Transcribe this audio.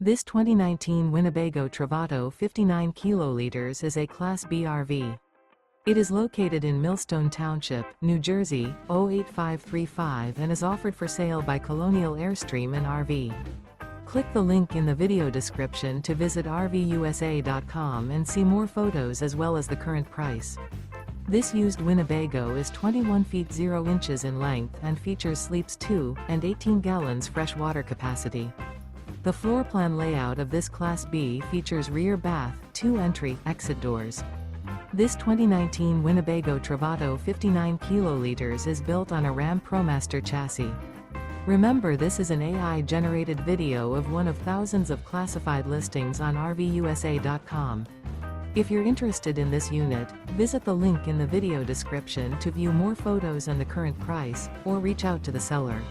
This 2019 Winnebago Travato 59KL is a Class B RV. It is located in Millstone Township, New Jersey, 08535 and is offered for sale by Colonial Airstream RV. Click the link in the video description to visit RVUSA.com and see more photos as well as the current price. This used Winnebago is 21 feet 0 inches in length and features sleeps 2 and 18 gallons fresh water capacity. The floor plan layout of this Class B features rear bath, 2 entry, exit doors. This 2019 Winnebago Travato 59KL is built on a Ram ProMaster chassis. Remember, this is an AI-generated video of one of thousands of classified listings on RVUSA.com. If you're interested in this unit, visit the link in the video description to view more photos and the current price, or reach out to the seller.